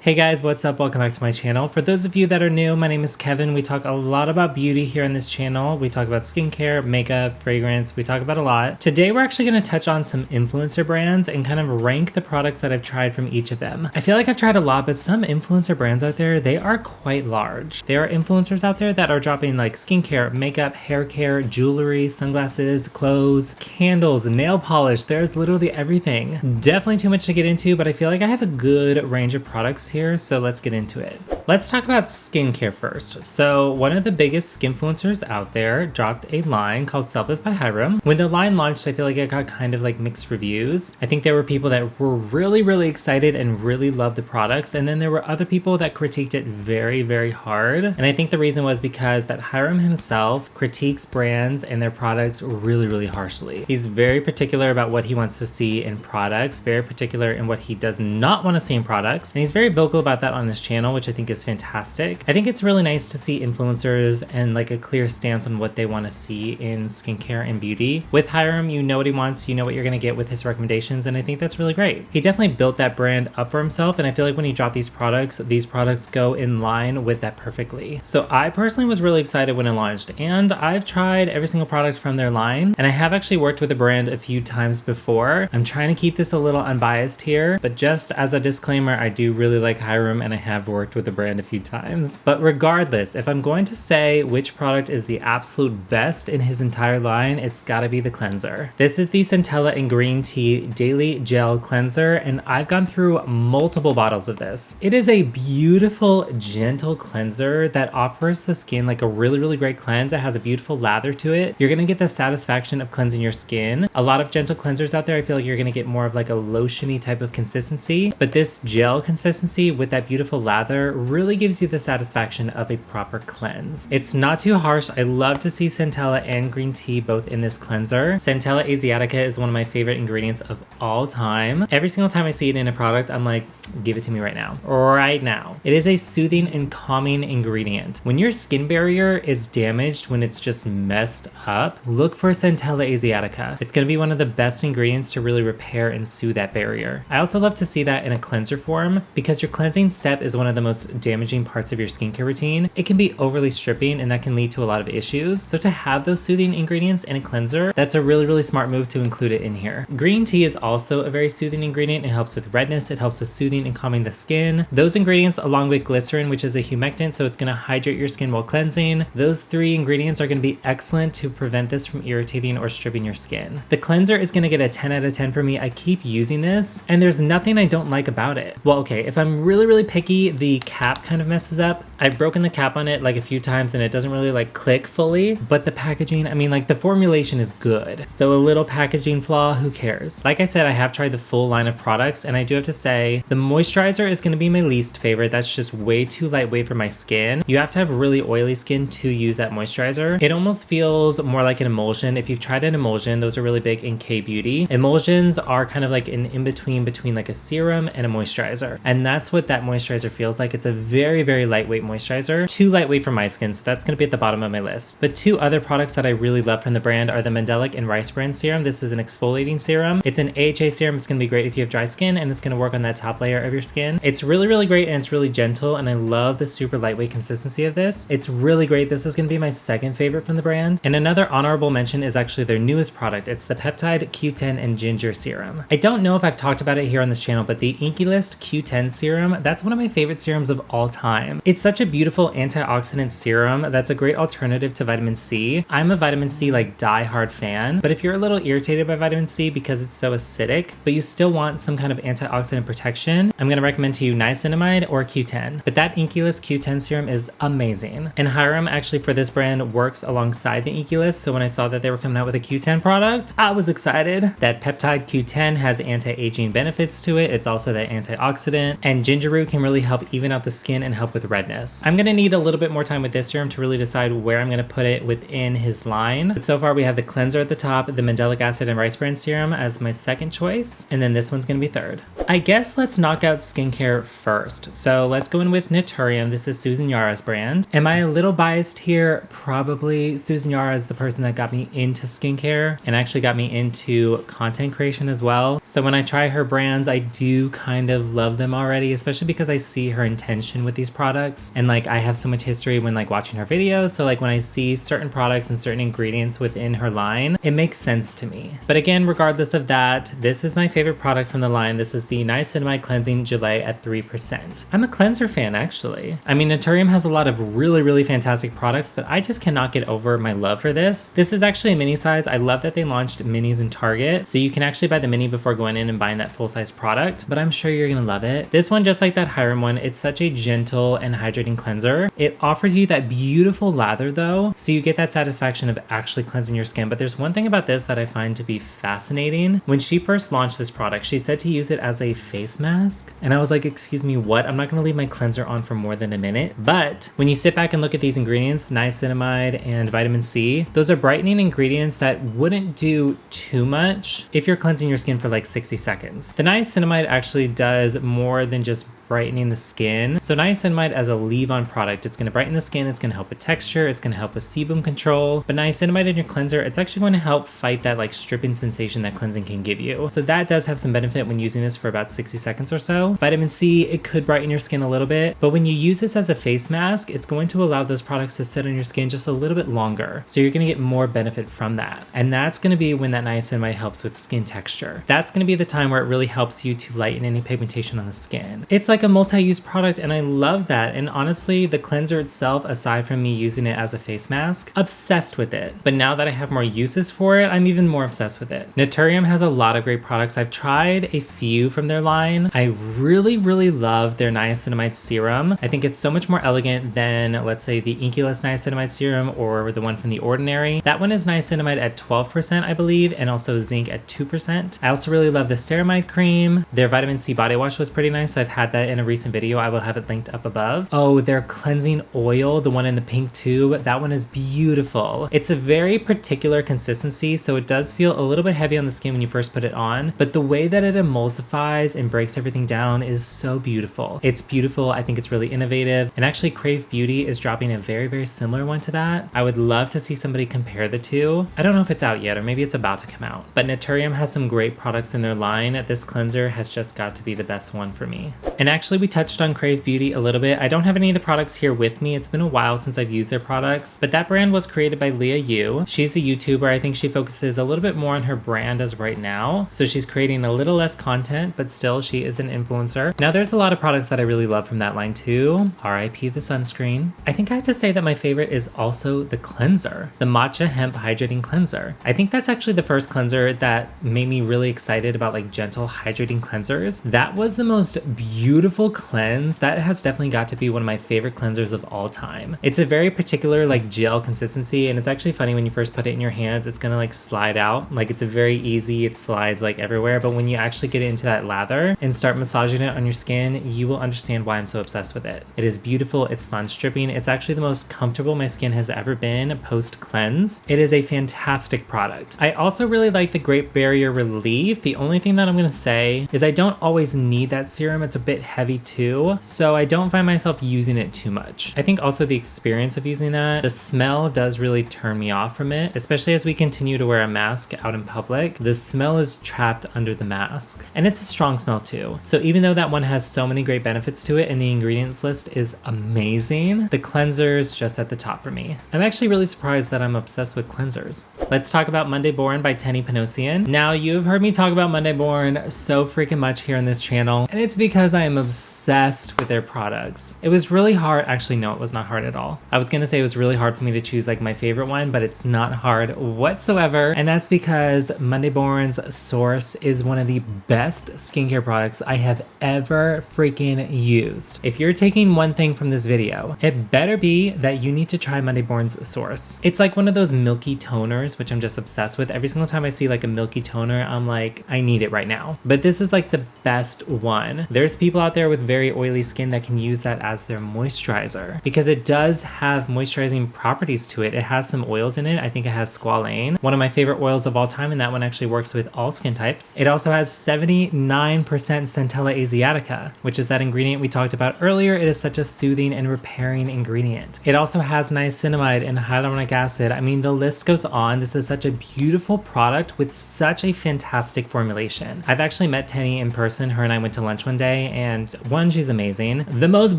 Hey guys, what's up? Welcome back to my channel. For those of you that are new, my name is Kevin. We talk a lot about beauty here on this channel. We talk about skincare, makeup, fragrance. We talk about a lot. Today, we're actually going to touch on some influencer brands and kind of rank the products that I've tried from each of them. I feel like I've tried a lot, but some influencer brands out there, they are quite large. There are influencers out there that are dropping like skincare, makeup, hair care, jewelry, sunglasses, clothes, candles, nail polish. There's literally everything. Definitely too much to get into, but I feel like I have a good range of products here, so let's get into it. Let's talk about skincare first. So one of the biggest skinfluencers out there dropped a line called Selfless by Hiram. When the line launched, I feel like it got kind of like mixed reviews. I think there were people that were really excited and really loved the products, and then there were other people that critiqued it very hard. And I think the reason was because that Hiram himself critiques brands and their products really harshly. He's very particular about what he wants to see in products, very particular in what he does not want to see in products, and he's very vocal about that on his channel, which I think is fantastic. I think it's really nice to see influencers and like a clear stance on what they want to see in skincare and beauty. With Hiram, you know what he wants, you know what you're going to get with his recommendations, and I think that's really great. He definitely built that brand up for himself, and I feel like when he dropped these products go in line with that perfectly. So I personally was really excited when it launched, and I've tried every single product from their line, and I have actually worked with the brand a few times before. I'm trying to keep this a little unbiased here, but just as a disclaimer, I do really like Hiram and I have worked with the brand a few times. But regardless, if I'm going to say which product is the absolute best in his entire line, it's gotta be the cleanser. This is the Centella and Green Tea Daily Gel Cleanser, and I've gone through multiple bottles of this. It is a beautiful, gentle cleanser that offers the skin like a really great cleanse. It has a beautiful lather to it. You're gonna get the satisfaction of cleansing your skin. A lot of gentle cleansers out there, I feel like you're gonna get more of like a lotiony type of consistency, but this gel consistency with that beautiful lather really gives you the satisfaction of a proper cleanse. It's not too harsh. I love to see Centella and green tea both in this cleanser. Centella Asiatica is one of my favorite ingredients of all time. Every single time I see it in a product, I'm like, give it to me right now. Right now. It is a soothing and calming ingredient. When your skin barrier is damaged, when it's just messed up, look for Centella Asiatica. It's going to be one of the best ingredients to really repair and soothe that barrier. I also love to see that in a cleanser form because your cleansing step is one of the most damaging parts of your skincare routine. It can be overly stripping and that can lead to a lot of issues. So to have those soothing ingredients in a cleanser, that's a really smart move to include it in here. Green tea is also a very soothing ingredient. It helps with redness. It helps with soothing and calming the skin. Those ingredients along with glycerin, which is a humectant, so it's going to hydrate your skin while cleansing. Those three ingredients are going to be excellent to prevent this from irritating or stripping your skin. The cleanser is going to get a 10 out of 10 for me. I keep using this and there's nothing I don't like about it. Well, okay, if I'm really picky, the cap kind of messes up. I've broken the cap on it like a few times and it doesn't really like click fully, but the packaging, I mean, like the formulation is good. So a little packaging flaw, who cares? Like I said, I have tried the full line of products and I do have to say the moisturizer is going to be my least favorite. That's just way too lightweight for my skin. You have to have really oily skin to use that moisturizer. It almost feels more like an emulsion. If you've tried an emulsion, those are really big in CRAVE Beauty. Emulsions are kind of like an in-between between like a serum and a moisturizer. And that's what that moisturizer feels like. It's a very lightweight moisturizer. Too lightweight for my skin, so that's going to be at the bottom of my list. But two other products that I really love from the brand are the Mandelic and Rice Bran Serum. This is an exfoliating serum. It's an AHA serum. It's going to be great if you have dry skin, and it's going to work on that top layer of your skin. It's really great, and it's really gentle, and I love the super lightweight consistency of this. It's really great. This is going to be my second favorite from the brand. And another honorable mention is actually their newest product. It's the Peptide Q10 and Ginger Serum. I don't know if I've talked about it here on this channel, but the Inky List Q10 serum, that's one of my favorite serums of all time. It's such a beautiful antioxidant serum that's a great alternative to vitamin C. I'm a vitamin C like die-hard fan, but if you're a little irritated by vitamin C because it's so acidic, but you still want some kind of antioxidant protection, I'm going to recommend to you niacinamide or Q10. But that Inky List Q10 serum is amazing. And Hiram actually for this brand works alongside the Inky List, so when I saw that they were coming out with a Q10 product, I was excited. That Peptide Q10 has anti-aging benefits to it. It's also that antioxidant, and ginger root can really help even out the skin and help with redness. I'm gonna need a little bit more time with this serum to really decide where I'm gonna put it within his line. But so far we have the cleanser at the top, the mandelic acid and rice bran serum as my second choice, and then this one's gonna be third. I guess let's knock out skincare first. So let's go in with Nitrium. This is Susan Yara's brand. Am I a little biased here? Probably. Susan Yara is the person that got me into skincare and actually got me into content creation as well. So when I try her brands, I do kind of love them already, especially because I see her intention with these products. And like I have so much history when like watching her videos. So like when I see certain products and certain ingredients within her line, it makes sense to me. But again, regardless of that, this is my favorite product from the line. This is the Niacinamide Cleansing Gelée at 3%. I'm a cleanser fan actually. I mean, Nitrium has a lot of really fantastic products, but I just cannot get over my love for this. This is actually a mini size. I love that they launched minis in Target. So you can actually buy the mini before going in and buying that full size product, but I'm sure you're gonna love it. This one, just like that Hiram one, it's such a gentle and hydrating cleanser. It offers you that beautiful lather though, so you get that satisfaction of actually cleansing your skin. But there's one thing about this that I find to be fascinating. When she first launched this product, she said to use it as a face mask. And I was like, excuse me, what? I'm not gonna leave my cleanser on for more than a minute. But when you sit back and look at these ingredients, niacinamide and vitamin C, those are brightening ingredients that wouldn't do too much if you're cleansing your skin for like 60 seconds. The niacinamide actually does more than just brightening the skin. So niacinamide as a leave-on product, it's gonna brighten the skin, it's gonna help with texture, it's gonna help with sebum control. But niacinamide in your cleanser, it's actually going to help fight that like stripping sensation that cleansing can give you. So that does have some benefit when using this for about 60 seconds or so. Vitamin C, it could brighten your skin a little bit, but when you use this as a face mask, it's going to allow those products to sit on your skin just a little bit longer. So you're gonna get more benefit from that. And that's gonna be when that niacinamide helps with skin texture. That's gonna be the time where it really helps you to lighten any pigmentation on the skin. It's like a multi-use product and I love that. And honestly, the cleanser itself, aside from me using it as a face mask, obsessed with it. But now that I have more uses for it, I'm even more obsessed with it. Nitrium has a lot of great products. I've tried a few from their line. I really love their niacinamide serum. I think it's so much more elegant than, let's say, the Inculus niacinamide serum or the one from The Ordinary. That one is niacinamide at 12%, I believe, and also zinc at 2%. I also really love the ceramide cream. Their vitamin C body wash was pretty nice. I've had that in a recent video. I will have it linked up above. Oh, their cleansing oil, the one in the pink tube, that one is beautiful. It's a very particular consistency, so it does feel a little bit heavy on the skin when you first put it on, but the way that it emulsifies and breaks everything down is so beautiful. It's beautiful. I think it's really innovative. And actually CRAVE Beauty is dropping a very similar one to that. I would love to see somebody compare the two. I don't know if it's out yet or maybe it's about to come out, but Nitrium has some great products in their line. This cleanser has just got to be the best one for me. And actually we touched on CRAVE Beauty a little bit. I don't have any of the products here with me. It's been a while since I've used their products, but that brand was created by Leah Yu. She's a YouTuber. I think she focuses a little bit more on her brand as of right now. So she's creating a little less content, but still she is an influencer. Now there's a lot of products that I really love from that line too. RIP the sunscreen. I think I have to say that my favorite is also the cleanser, the Matcha Hemp Hydrating Cleanser. I think that's actually the first cleanser that made me really excited about like gentle hydrating cleansers. That was the most beautiful cleanse. That has definitely got to be one of my favorite cleansers of all time. It's a very particular like gel consistency, and it's actually funny when you first put it in your hands, it's gonna like slide out. Like it's a very easy, it slides like everywhere, but when you actually get it into that lather and start massaging it on your skin, you will understand why I'm so obsessed with it. It is beautiful, it's non-stripping, it's actually the most comfortable my skin has ever been post-cleanse. It is a fantastic product. I also really like the Great Barrier Relief. The only thing that I'm gonna say is I don't always need that serum. It's a bit heavy too, so I don't find myself using it too much. I think also the experience of using that, the smell does really turn me off from it, especially as we continue to wear a mask out in public. The smell is trapped under the mask, and it's a strong smell too. So even though that one has so many great benefits to it and the ingredients list is amazing, the cleanser's just at the top for me. I'm actually really surprised that I'm obsessed with cleansers. Let's talk about Monday Born by Tenny Panosian. Now, you've heard me talk about Monday Born so freaking much here on this channel, and it's because I am obsessed with their products. It was really hard. Actually, no, it was not hard at all. I was gonna say it was really hard for me to choose like my favorite one, but it's not hard whatsoever. And that's because Monday Born's Source is one of the best skincare products I have ever freaking used. If you're taking one thing from this video, it better be that you need to try Monday Born's Source. It's like one of those milky toners, which I'm just obsessed with. Every single time I see like a milky toner, I'm like, I need it right now. But this is like the best one. There's people out out there with very oily skin that can use that as their moisturizer, because it does have moisturizing properties to it. It has some oils in it. I think it has squalane, one of my favorite oils of all time, and that one actually works with all skin types. It also has 79% Centella asiatica, which is that ingredient we talked about earlier. It is such a soothing and repairing ingredient. It also has niacinamide and hyaluronic acid. I mean, the list goes on. This is such a beautiful product with such a fantastic formulation. I've actually met Tenny in person. Her and I went to lunch one day, and one, she's amazing. The most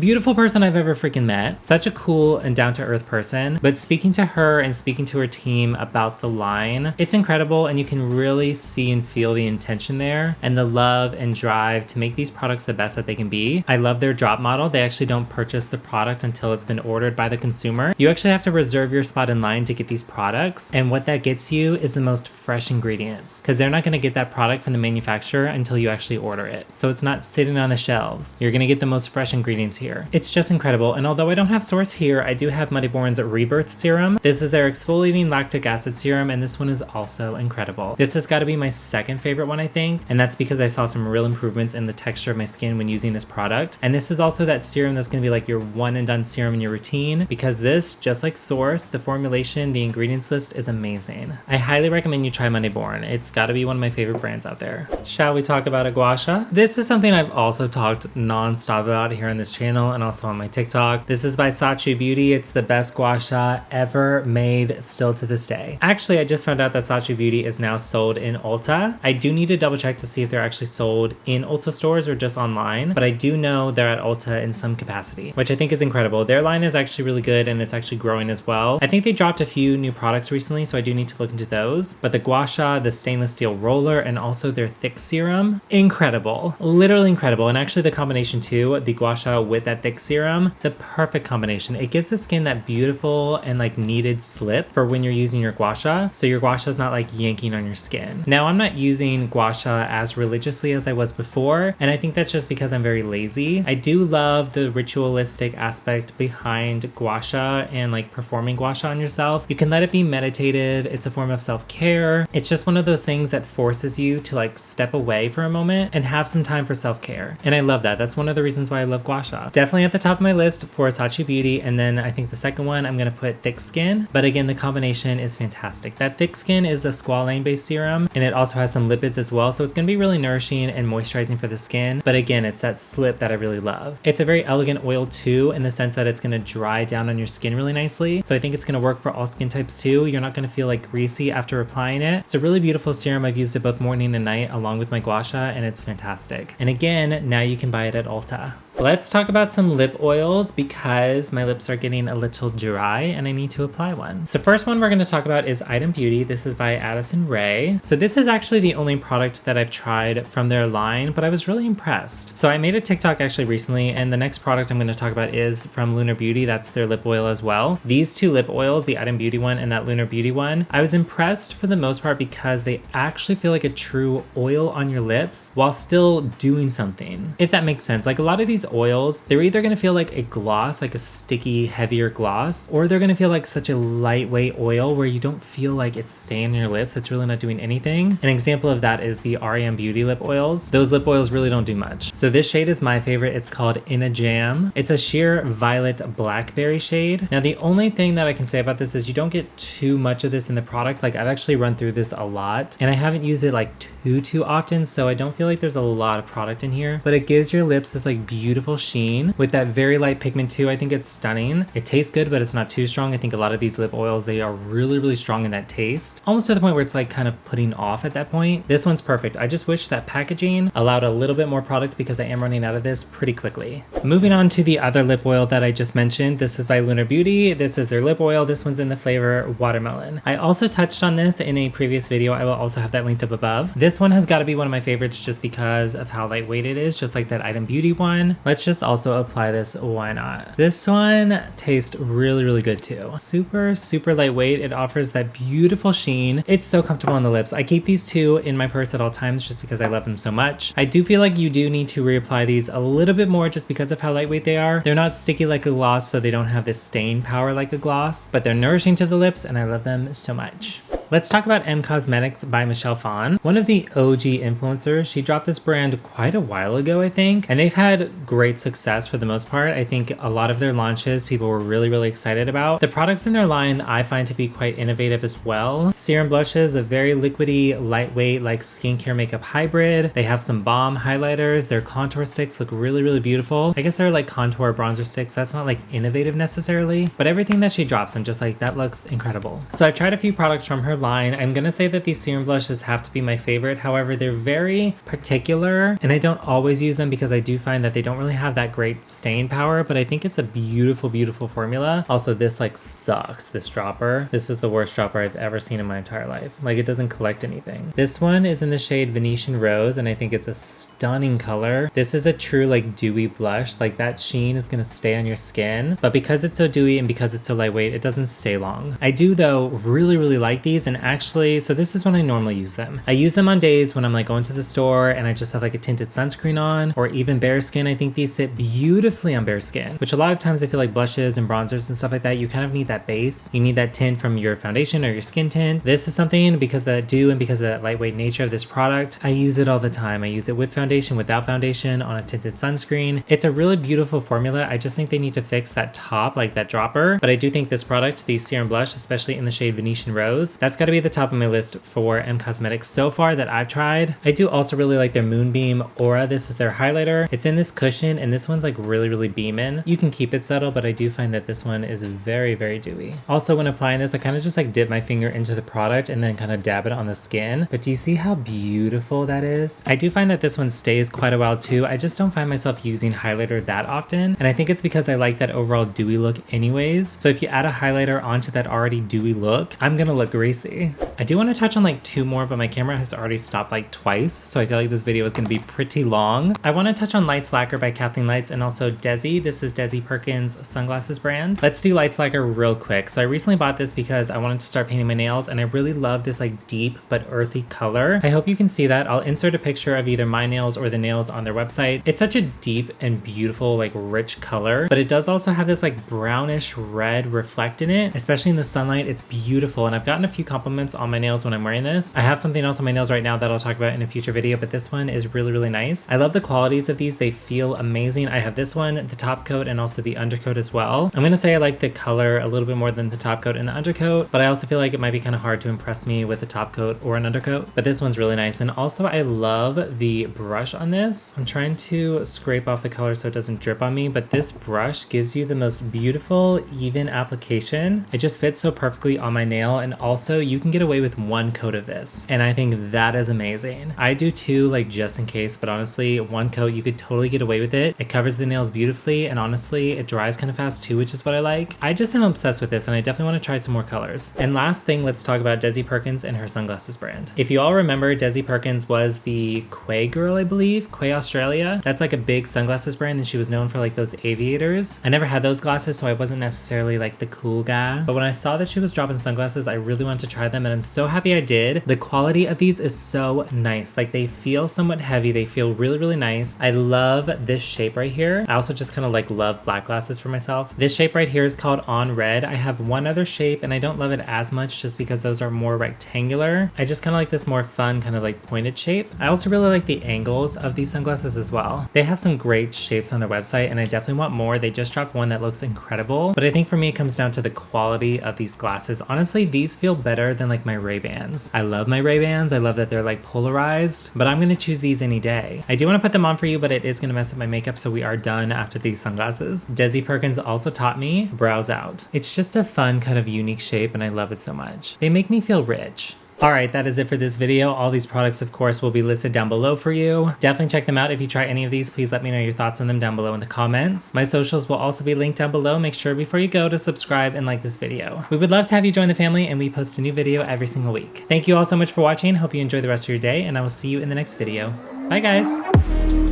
beautiful person I've ever freaking met. Such a cool and down-to-earth person. But speaking to her and speaking to her team about the line, it's incredible, and you can really see and feel the intention there and the love and drive to make these products the best that they can be. I love their drop model. They actually don't purchase the product until it's been ordered by the consumer. You actually have to reserve your spot in line to get these products, and what that gets you is the most fresh ingredients, because they're not going to get that product from the manufacturer until you actually order it. So it's not sitting on the shelves. You're going to get the most fresh ingredients here. It's just incredible. And although I don't have source here, I do have Muddy Born's Rebirth Serum. This is their exfoliating lactic acid serum, and this one is also incredible. This has got to be my second favorite one, I think, and that's because I saw some real improvements in the texture of my skin when using this product. And this is also that serum that's going to be like your one and done serum in your routine, because this, just like Source, the formulation, the ingredients list is amazing. I highly recommend you try Muddy Born. It's got to be one of my favorite brands out there. Shall we talk about a gua sha? This is something I've also talked non-stop about here on this channel and also on my TikTok. This is by CRAVE Beauty. It's the best gua sha ever made still to this day. Actually, I just found out that CRAVE Beauty is now sold in Ulta. I do need to double check to see if they're actually sold in Ulta stores or just online, but I do know they're at Ulta in some capacity, which I think is incredible. Their line is actually really good, and it's actually growing as well. I think they dropped a few new products recently, so I do need to look into those. But the gua sha, the stainless steel roller, and also their thick serum, incredible. Literally incredible. And actually the combination too, the gua sha with that thick serum, the perfect combination. It gives the skin that beautiful and like needed slip for when you're using your gua sha, so your gua sha is not like yanking on your skin. Now, I'm not using gua sha as religiously as I was before, and I think that's just because I'm very lazy. I do love the ritualistic aspect behind gua sha and like performing gua sha on yourself. You can let it be meditative. It's a form of self-care. It's just one of those things that forces you to like step away for a moment and have some time for self-care. And I love that. That's one of the reasons why I love gua sha. Definitely at the top of my list for CRAVE Beauty. And then I think the second one, I'm going to put Thick Skin. But again, the combination is fantastic. That Thick Skin is a squalane based serum, and it also has some lipids as well. So it's going to be really nourishing and moisturizing for the skin. But again, it's that slip that I really love. It's a very elegant oil too, in the sense that it's going to dry down on your skin really nicely. So I think it's going to work for all skin types too. You're not going to feel like greasy after applying it. It's a really beautiful serum. I've used it both morning and night along with my gua sha, and it's fantastic. And again, now you can buy it at Ulta. Let's talk about some lip oils, because my lips are getting a little dry and I need to apply one. So first one we're going to talk about is Item Beauty. This is by Addison Rae. So this is actually the only product that I've tried from their line, but I was really impressed. So I made a TikTok actually recently, and the next product I'm going to talk about is from Lunar Beauty. That's their lip oil as well. These two lip oils, the Item Beauty one and that Lunar Beauty one, I was impressed for the most part because they actually feel like a true oil on your lips while still doing something, if that makes sense. Like a lot of these oils, they're either going to feel like a gloss, like a sticky, heavier gloss, or they're going to feel like such a lightweight oil where you don't feel like it's staying on your lips. It's really not doing anything. An example of that is the REM Beauty lip oils. Those lip oils really don't do much. So this shade is my favorite. It's called In a Jam. It's a sheer violet blackberry shade. Now, the only thing that I can say about this is you don't get too much of this in the product. Like I've actually run through this a lot, and I haven't used it like too often, so I don't feel like there's a lot of product in here, but it gives your lips this like beautiful sheen with that very light pigment too. I think it's stunning. It tastes good, but it's not too strong. I think a lot of these lip oils, they are really strong in that taste, almost to the point where it's like kind of putting off at that point. This one's perfect. I just wish that packaging allowed a little bit more product, because I am running out of this pretty quickly. Moving on to the other lip oil that I just mentioned. This is by Lunar Beauty. This is their lip oil. This one's in the flavor Watermelon. I also touched on this in a previous video. I will also have that linked up above. This one has got to be one of my favorites just because of how lightweight it is, just like that Item Beauty one. Let's just also apply this. Why not? This one tastes really good too. Super lightweight. It offers that beautiful sheen. It's so comfortable on the lips. I keep these two in my purse at all times just because I love them so much. I do feel like you do need to reapply these a little bit more just because of how lightweight they are. They're not sticky like a gloss, so they don't have this stain power like a gloss, but they're nourishing to the lips, and I love them so much. Let's talk about M Cosmetics by Michelle Phan. One of the OG influencers. She dropped this brand quite a while ago, I think, and they've had great success for the most part. I think a lot of their launches people were really excited about. The products in their line I find to be quite innovative as well. Serum blushes, a very liquidy, lightweight, like skincare makeup hybrid. They have some balm highlighters. Their contour sticks look really beautiful. I guess they're like contour bronzer sticks. That's not like innovative necessarily, but everything that she drops, I'm just like, that looks incredible. So I've tried a few products from her line. I'm gonna say that these serum blushes have to be my favorite. However, they're very particular and I don't always use them because I do find that they don't really have that great staying power, but I think it's a beautiful formula. Also, this like sucks, this dropper. This is the worst dropper I've ever seen in my entire life. Like, it doesn't collect anything. This one is in the shade Venetian Rose and I think it's a stunning color. This is a true like dewy blush. Like, that sheen is gonna stay on your skin, but because it's so dewy and because it's so lightweight, it doesn't stay long. I do though really like these, and actually, so this is when I normally use them. I use them on days when I'm like going to the store and I just have like a tinted sunscreen on, or even bare skin. I think these sit beautifully on bare skin, which a lot of times I feel like blushes and bronzers and stuff like that, you kind of need that base. You need that tint from your foundation or your skin tint. This is something, because of that dew and because of that lightweight nature of this product, I use it all the time. I use it with foundation, without foundation, on a tinted sunscreen. It's a really beautiful formula. I just think they need to fix that top, like that dropper. But I do think this product, the serum blush, especially in the shade Venetian Rose, that's got to be at the top of my list for M Cosmetics so far that I've tried. I do also really like their Moonbeam Aura. This is their highlighter. It's in this cushion and this one's like really beaming. You can keep it subtle, but I do find that this one is very dewy. Also, when applying this, I kind of just like dip my finger into the product and then kind of dab it on the skin. But do you see how beautiful that is? I do find that this one stays quite a while too. I just don't find myself using highlighter that often, and I think it's because I like that overall dewy look anyways. So if you add a highlighter onto that already dewy look, I'm gonna look greasy. I do want to touch on like two more, but my camera has already stopped like twice, so I feel like this video is gonna be pretty long. I want to touch on Lights Lacquer by Kathleen Lights and also Desi. This is Desi Perkins' sunglasses brand. Let's do Lights Lacquer real quick. So I recently bought this because I wanted to start painting my nails and I really love this like deep but earthy color. I hope you can see that. I'll insert a picture of either my nails or the nails on their website. It's such a deep and beautiful like rich color, but it does also have this like brownish red reflect in it, especially in the sunlight. It's beautiful, and I've gotten a few compliments on my nails when I'm wearing this. I have something else on my nails right now that I'll talk about in a future video, but this one is really nice. I love the qualities of these. They feel amazing. I have this one, the top coat, and also the undercoat as well. I'm gonna say I like the color a little bit more than the top coat and the undercoat, but I also feel like it might be kind of hard to impress me with the top coat or an undercoat, but this one's really nice. And also I love the brush on this. I'm trying to scrape off the color so it doesn't drip on me, but this brush gives you the most beautiful even application. It just fits so perfectly on my nail, and also you can get away with one coat of this, and I think that is amazing. I do two, like just in case, but honestly one coat you could totally get away with it. It covers the nails beautifully, and honestly it dries kind of fast too, which is what I like. I just am obsessed with this and I definitely want to try some more colors. And last thing, let's talk about Desi Perkins and her sunglasses brand. If you all remember, Desi Perkins was the Quay girl, I believe, Quay Australia. That's like a big sunglasses brand, and she was known for like those aviators. I never had those glasses, so I wasn't necessarily like the cool guy, but when I saw that she was dropping sunglasses, I really wanted to try them, and I'm so happy I did. The quality of these is so nice. Like, they feel somewhat heavy. They feel really nice. I love this shape right here. I also just kind of like love black glasses for myself. This shape right here is called On Red. I have one other shape and I don't love it as much just because those are more rectangular. I just kind of like this more fun kind of like pointed shape. I also really like the angles of these sunglasses as well. They have some great shapes on their website and I definitely want more. They just dropped one that looks incredible, but I think for me it comes down to the quality of these glasses. Honestly, these feel better than like my Ray-Bans. I love my Ray-Bans. I love that they're like polarized, but I'm gonna choose these any day. I do want to put them on for you, but it is gonna mess up my makeup, so we are done after these sunglasses. Desi Perkins also taught me Brows Out. It's just a fun kind of unique shape and I love it so much. They make me feel rich. Alright, that is it for this video. All these products, of course, will be listed down below for you. Definitely check them out. If you try any of these, please let me know your thoughts on them down below in the comments. My socials will also be linked down below. Make sure before you go to subscribe and like this video. We would love to have you join the family, and we post a new video every single week. Thank you all so much for watching. Hope you enjoy the rest of your day, and I will see you in the next video. Bye, guys!